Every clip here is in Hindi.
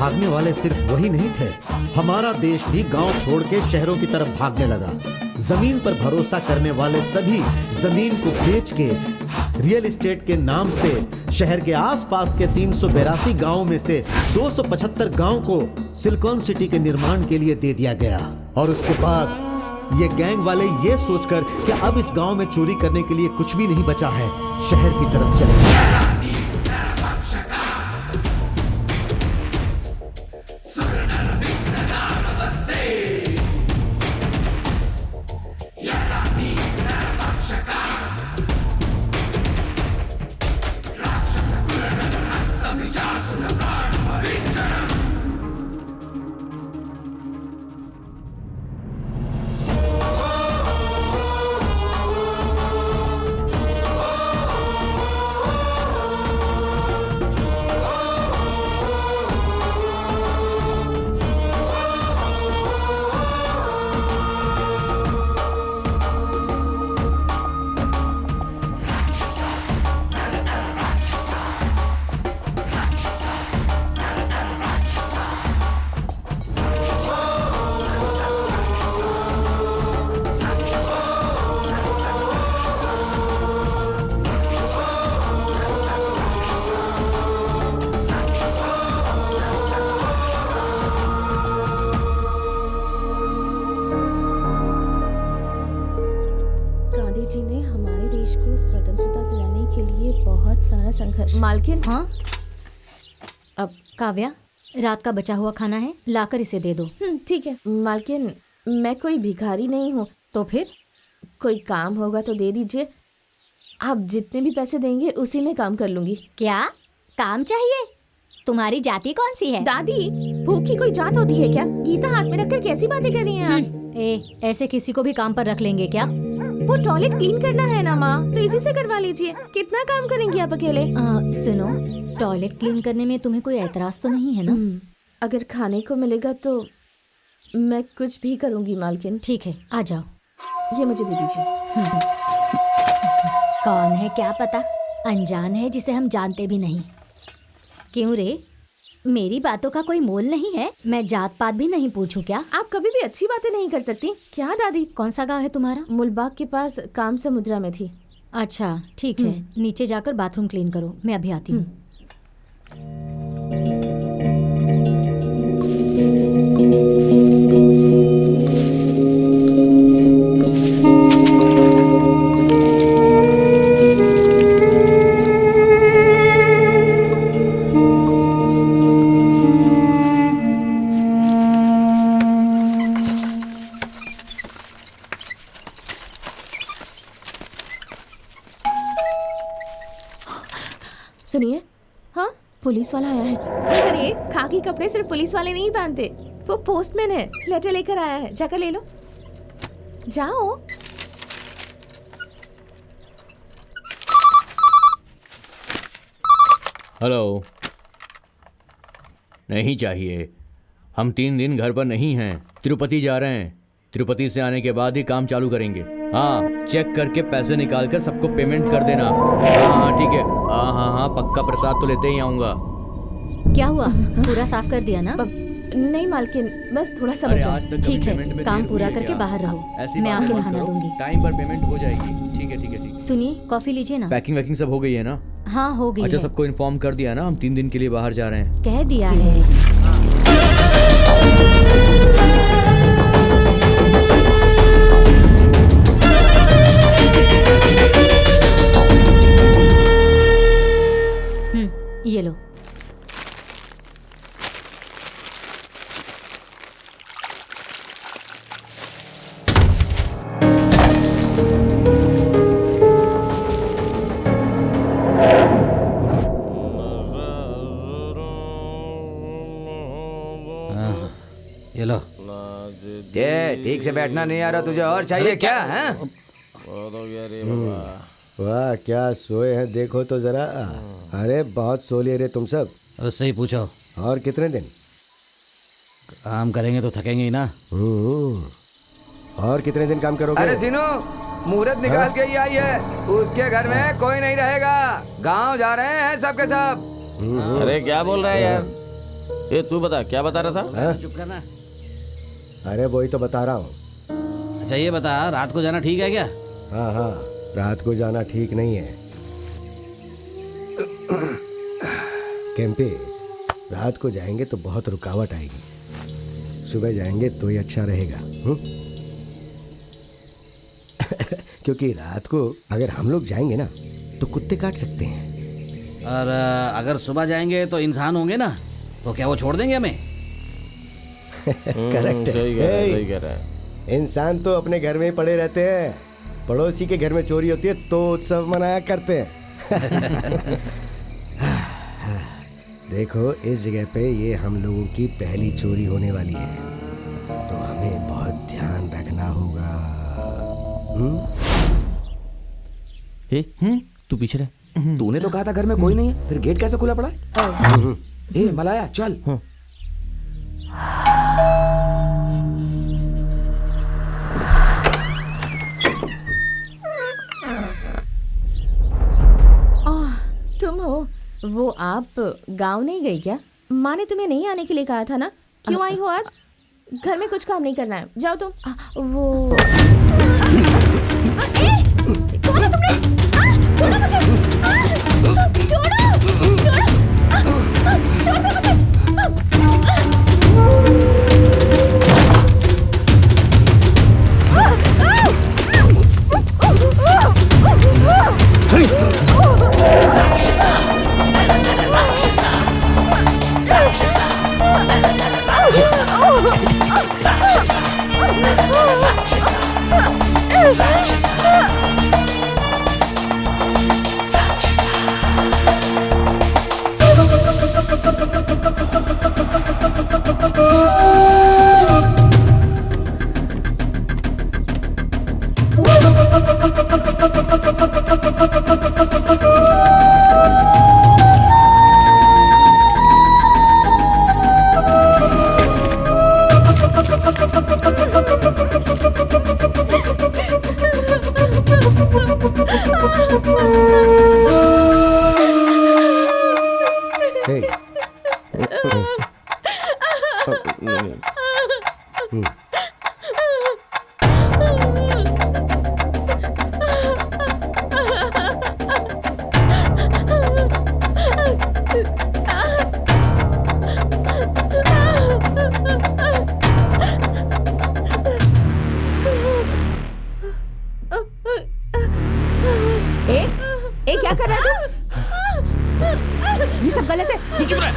भागने वाले सिर्फ वही नहीं थे, हमारा देश भी गांव छोड़ के शहरों की तरफ भागने लगा। जमीन पर भरोसा करने वाले सभी जमीन को बेच के रियल एस्टेट के नाम से शहर के आसपास के 382 गांवों में से 275 गांव को सिलिकॉन सिटी के निर्माण के लिए दे दिया गया। और उसके बाद ये गैंग वाले ये सोचकर कि अब इस गांव में चोरी करने के लिए कुछ भी नहीं बचा है, शहर की तरफ चले गए। मालकिन। हाँ अब काव्या, रात का बचा हुआ खाना है, लाकर इसे दे दो। ठीक है मालकिन, मैं कोई भिखारी नहीं हूँ। तो फिर कोई काम होगा तो दे दीजिए, आप जितने भी पैसे देंगे उसी में काम कर लूंगी। क्या काम चाहिए? तुम्हारी जाति कौन सी है? दादी, भूख की कोई जात होती है क्या? गीता हाथ में रखकर कैसी बातें कर रही हैं आप? ऐसे किसी को भी काम पर रख लेंगे क्या? वो टॉयलेट क्लीन करना है ना माँ, तो इसी से करवा लीजिए। कितना काम करेंगी आप अकेले? सुनो, टॉयलेट क्लीन करने में तुम्हें कोई एतराज तो नहीं है ना? अगर खाने को मिलेगा तो मैं कुछ भी करूँगी मालकिन। ठीक है, आ जाओ। ये मुझे दे दीजिए। कौन है क्या पता, अनजान है जिसे हम जानते भी नहीं। क्यों रे, मेरी बातों का कोई मोल नहीं है? मैं जात पात भी नहीं पूछूं क्या? आप कभी भी अच्छी बातें नहीं कर सकती क्या दादी? कौन सा गांव है तुम्हारा? मुलबाग के पास काम समुद्रा में थी। अच्छा ठीक है, नीचे जाकर बाथरूम क्लीन करो, मैं अभी आती हूँ। सुनिए, हाँ पुलिस वाला आया है। अरे खाकी कपड़े सिर्फ पुलिस वाले नहीं पहनते, वो पोस्टमैन है, लेटर लेकर आया है, जाकर ले लो। जाओ। हेलो, नहीं चाहिए, हम 3 दिन घर पर नहीं हैं, तिरुपति जा रहे हैं। तिरुपति से आने के बाद ही काम चालू करेंगे। हाँ, चेक करके पैसे निकाल कर सबको पेमेंट कर देना। हाँ ठीक है। हाँ, पक्का प्रसाद तो लेते ही आऊँगा। क्या हुआ, पूरा साफ कर दिया ना? नहीं मालकिन, बस थोड़ा सा बचा। ठीक है, काम पूरा करके बाहर रहो, मैं आके खाना दूंगी। टाइम पर पेमेंट हो जाएगी। ठीक है। सुनिए, कॉफी लीजिए ना। पैकिंग वैकिंग सब हो गई है ना? हाँ हो गई। अच्छा, सबको इन्फॉर्म कर दिया ना, हम 3 दिन के लिए बाहर जा रहे हैं? कह दिया है। ये लो। ये लो। ठीक से बैठना नहीं आ रहा तुझे, और चाहिए क्या है? वाह क्या सोए हैं, देखो तो जरा। अरे बहुत सो लिए रे तुम सब। उससे ही पूछो। और कितने दिन काम करेंगे तो थकेंगे ही ना। और कितने दिन काम करोगे? अरे सिनो, मुहूर्त निकाल के ही आई है, उसके घर में कोई नहीं रहेगा, गांव जा रहे हैं सबके सब। अरे क्या बोल रहा है यार, ए तू बता क्या बता रहा था? हाँ? चुप करना। अरे वही तो बता रहा हूँ। अच्छा ये बता, रात को जाना ठीक है क्या? हाँ हाँ, रात को जाना ठीक नहीं है। केम्पे, रात को जाएंगे तो बहुत रुकावट आएगी, सुबह जाएंगे तो ही अच्छा रहेगा। क्योंकि रात को अगर हम लोग जाएंगे ना तो कुत्ते काट सकते हैं। और अगर सुबह जाएंगे तो इंसान होंगे ना, तो क्या वो छोड़ देंगे हमें? करेक्ट है। सही कह रहा है। इंसान तो अपने घर में ही पड़े रहते हैं, पड़ोसी के घर में चोरी होती है तो उत्सव मनाया करते हैं। देखो इस जगह पे ये हम लोगों की पहली चोरी होने वाली है, तो हमें बहुत ध्यान रखना होगा। तू पीछे रह। तूने तो कहा था घर में कोई नहीं है, फिर गेट कैसे खुला पड़ा है? ए मलाया चल। तुम हो? वो आप गांव नहीं गई क्या? माँ ने तुम्हें नहीं आने के लिए कहा था ना? क्यों आई हो आज? घर में कुछ काम नहीं करना है, जाओ तुम। वो कौन है तुमने? छोड़ो मुझे! छोड़ो! छोड़ दो मुझे! क्या कर रहा है तू? ये सब गलत है। चुप रह।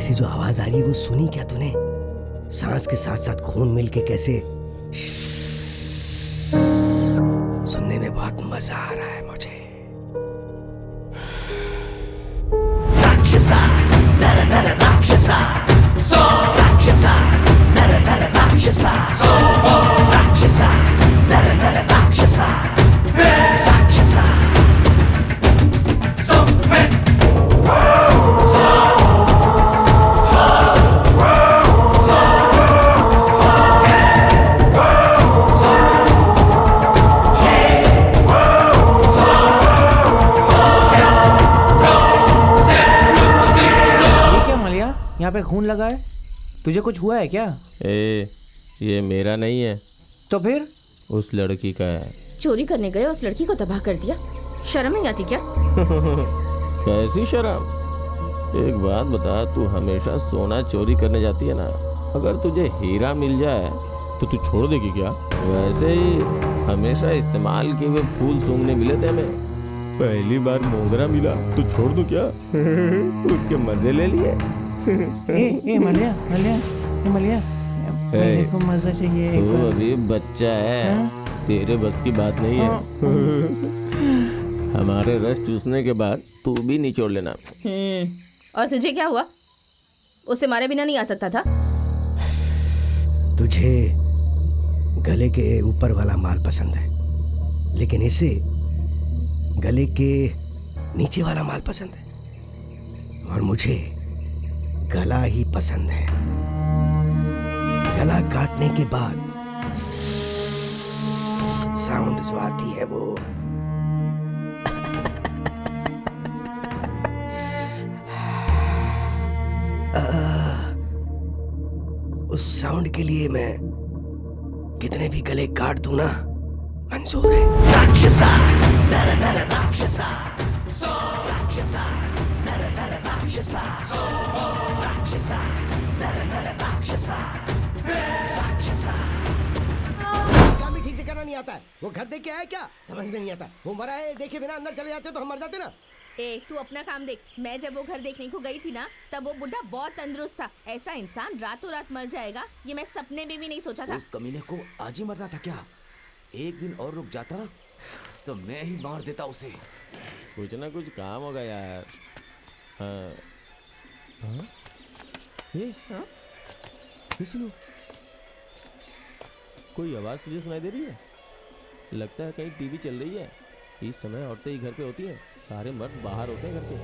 से जो आवाज आ रही है वो सुनी क्या तूने? सांस के साथ साथ खून मिलके कैसे सुनने में बहुत मजा आ रहा है मुझे। राक्षसा नर नर राक्षसा सो राक्षसा नर नर राक्षसा सो राक्षसा नर नर राक्षसा राक्षसा सो यहाँ पे खून लगा है, तुझे कुछ हुआ है क्या? ये मेरा नहीं है तो फिर? उस लड़की का है। चोरी करने गए उस लड़की को तबाह कर दिया, शर्म नहीं आती क्या? कैसी शर्म? एक बात बता, तू हमेशा सोना चोरी करने जाती है ना, अगर तुझे हीरा मिल जाए तो तू छोड़ देगी क्या? वैसे ही हमेशा इस्तेमाल किए हुए फूल सूंघने मिले थे हमें, पहली बार मोगरा मिला तो छोड़ दूं क्या? उसके मजे ले लिए। मलिया को मजा चाहिए। तू अभी बच्चा है, तेरे बस की बात नहीं है। हमारे रस चूसने के बाद तू भी निचोड़ लेना। और तुझे क्या हुआ? उसे मारे बिना नहीं आ सकता था? तुझे गले के ऊपर वाला माल पसंद है, लेकिन इसे गले के नीचे वाला माल पसंद है, और मुझे गला ही पसंद है। गला काटने के बाद साउंड जो आती है वो उस साउंड के लिए मैं कितने भी गले काट दूं ना, मंजूर है। राक्षसा नर नर राक्षसा, राक्षसा नर नर राक्षसा, राक्षसा नर नर राक्षसा, राक्षसा। काम भी ठीक से करना नहीं आता है। वो घर देख के आया क्या, समझ में नहीं आता। वो मरा है देखे बिना अंदर चले जाते तो हम मर जाते ना। तू अपना काम देख। मैं जब वो घर देखने को गई थी ना, तब वो बुढ़ा बहुत तंदुरुस्त था। ऐसा इंसान रातों रात मर जाएगा ये मैं सपने में भी नहीं सोचा था। उस कमीने को आज ही मरना था क्या? एक दिन और रुक जाता तो मैं ही मार देता उसे। कुछ ना कुछ काम होगा यार। हाँ हाँ ये विष्णु, कोई आवाज़ तुझे सुनाई दे रही है? लगता है कहीं टीवी चल रही है। इस समय औरतें ही घर पे होती हैं, सारे मर्द बाहर होते हैं घर पे।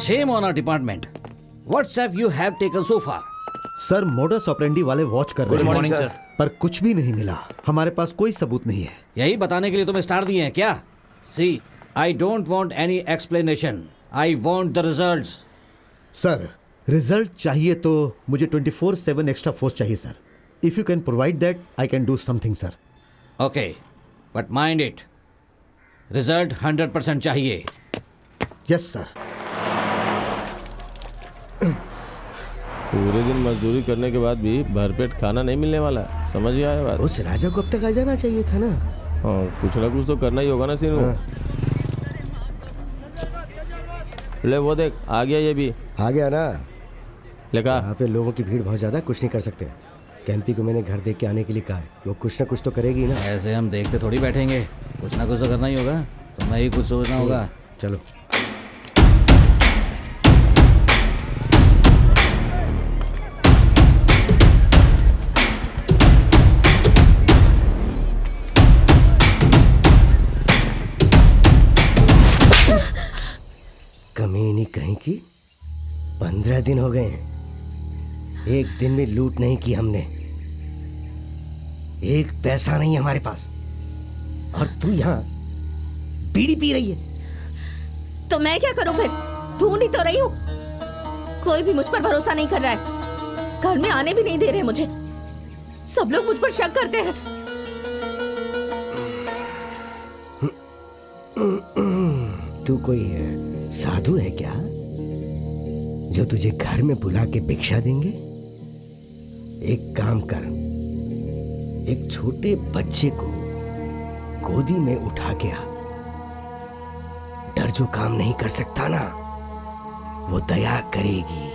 Shame on our department. What step you have taken so far? Sir modus operandi वाले वॉच कर रहे हैं। Good morning, sir. पर कुछ भी नहीं मिला। हमारे पास कोई सबूत नहीं है। यही बताने के लिए तुम्हें स्टार दिए हैं क्या? See, I don't want any explanation. I want the results. Sir result चाहिए तो मुझे 24/7 एक्स्ट्रा फोर्स चाहिए sir. If you can provide that I can do something sir. Okay, but mind it. Result 100% चाहिए. Yes sir. पूरे दिन मजदूरी करने के बाद भी भरपेट खाना नहीं मिलने वाला, समझ गया है बात? उस राजा को अब तक आ जाना चाहिए था ना। हाँ, कुछ ना कुछ तो करना ही होगा ना सीनू। ले वो देख आ गया, ये भी आ गया ना। लेका यहाँ पे लोगों की भीड़ बहुत ज्यादा, कुछ नहीं कर सकते। कैंपी को मैंने घर देख के आने के लिए कहा है, वो कुछ ना कुछ तो करेगी ना। ऐसे हम देखते थोड़ी बैठेंगे, कुछ ना कुछ तो करना ही होगा। तुम्हें ही कुछ सोचना होगा। चलो। कमीनी कहीं की 15 दिन हो गए हैं, एक दिन में लूट नहीं की हमने। एक पैसा नहीं हमारे पास, और तू यहाँ बीड़ी पी रही है। तो मैं क्या करूं फिर? ढूंढ ही तो रही हूं। कोई भी मुझ पर भरोसा नहीं कर रहा है। घर में आने भी नहीं दे रहे मुझे। सब लोग मुझ पर शक करते हैं। तू कोई साधु है क्या जो तुझे घर में बुला के भिक्षा देंगे? एक काम कर, एक छोटे बच्चे को गोदी में उठा के आ। डर जो काम नहीं कर सकता ना, वो दया करेगी।